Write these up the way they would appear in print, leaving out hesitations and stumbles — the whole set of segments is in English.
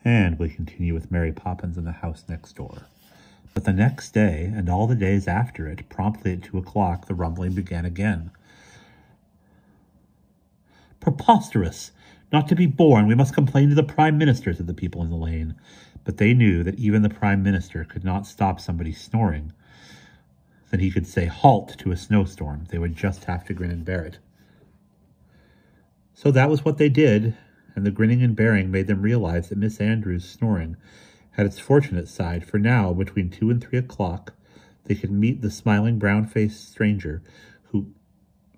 And we continue with Mary Poppins in the house next door. But the next day, and all the days after it, promptly at 2 o'clock, the rumbling began again. "Preposterous! Not to be born! We must complain to the Prime Minister," said the people in the lane. But they knew that even the Prime Minister could not stop somebody snoring. Then he could say halt to a snowstorm. They would just have to grin and bear it. So that was what they did, and the grinning and bearing made them realize that Miss Andrews' snoring had its fortunate side, for now, between 2 and 3 o'clock, they could meet the smiling brown-faced stranger who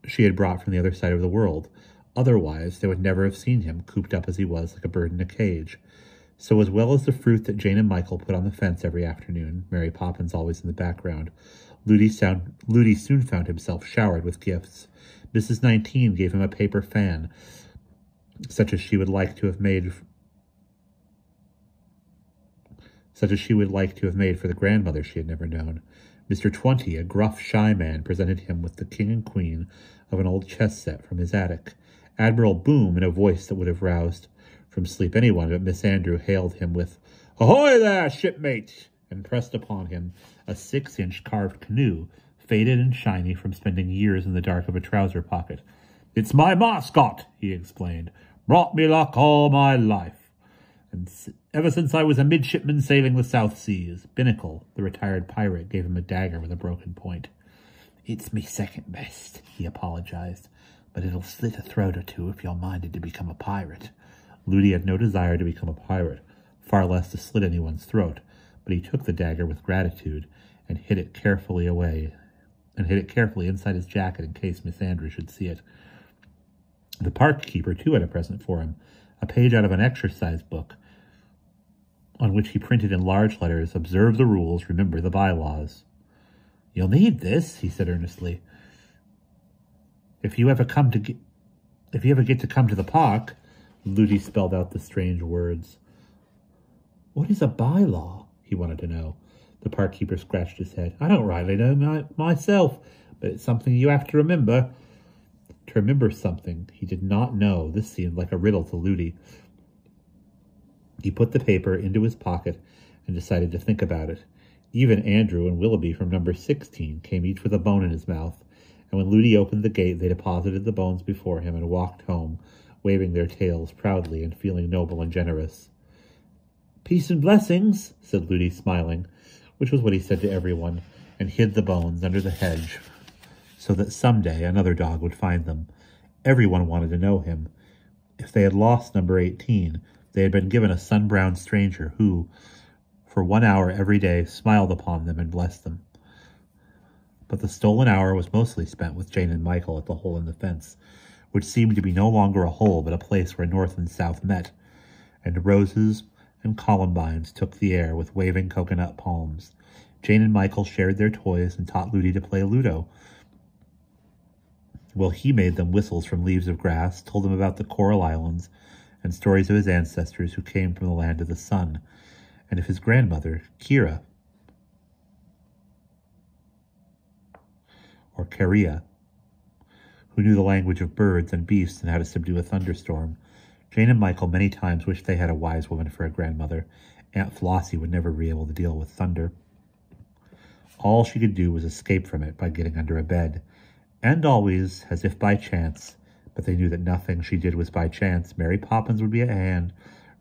she had brought from the other side of the world. Otherwise, they would never have seen him, cooped up as he was like a bird in a cage. So as well as the fruit that Jane and Michael put on the fence every afternoon, Mary Poppins always in the background, Ludi soon found himself showered with gifts. Mrs. 19 gave him a paper fan, such as she would like to have made for the grandmother she had never known. Mr. 20, a gruff, shy man, presented him with the king and queen of an old chess set from his attic. Admiral Boom, in a voice that would have roused from sleep anyone but Miss Andrew, hailed him with, "Ahoy there, shipmate!" and pressed upon him a 6-inch carved canoe, faded and shiny from spending years in the dark of a trouser pocket. "It's my mascot," he explained. "Brought me luck all my life, and ever since I was a midshipman sailing the South Seas." Binnacle, the retired pirate, gave him a dagger with a broken point. "It's me second best," he apologized, "but it'll slit a throat or two if you're minded to become a pirate." Ludi had no desire to become a pirate, far less to slit anyone's throat, but he took the dagger with gratitude and hid it carefully inside his jacket in case Miss Andrews should see it. The park keeper, too, had a present for him, a page out of an exercise book, on which he printed in large letters, "Observe the rules, remember the bylaws." "You'll need this," he said earnestly, if you ever get to come to the park." Ludi spelled out the strange words. "What is a bylaw?" he wanted to know. The park keeper scratched his head. "I don't rightly know myself, but it's something you have to remember." To remember something he did not know, this seemed like a riddle to Ludi. He put the paper into his pocket and decided to think about it. Even Andrew and Willoughby from number 16 came each with a bone in his mouth, and when Ludi opened the gate, they deposited the bones before him and walked home, waving their tails proudly and feeling noble and generous. "Peace and blessings," said Ludi, smiling, which was what he said to everyone, and hid the bones under the hedge, so that someday another dog would find them. Everyone wanted to know him. If they had lost number 18, they had been given a sun-browned stranger who, for 1 hour every day, smiled upon them and blessed them. But the stolen hour was mostly spent with Jane and Michael at the hole in the fence, which seemed to be no longer a hole but a place where north and south met, and roses and columbines took the air with waving coconut palms. Jane and Michael shared their toys and taught Ludi to play Ludo. Well, he made them whistles from leaves of grass, told them about the Coral Islands, and stories of his ancestors who came from the land of the sun, and of his grandmother, Kira, or Karia, who knew the language of birds and beasts and how to subdue a thunderstorm. Jane and Michael many times wished they had a wise woman for a grandmother. Aunt Flossie would never be able to deal with thunder. All she could do was escape from it by getting under a bed, and always, as if by chance, but they knew that nothing she did was by chance, Mary Poppins would be at hand,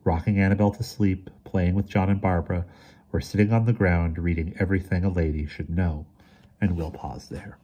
rocking Annabelle to sleep, playing with John and Barbara, or sitting on the ground reading everything a lady should know. And we'll pause there.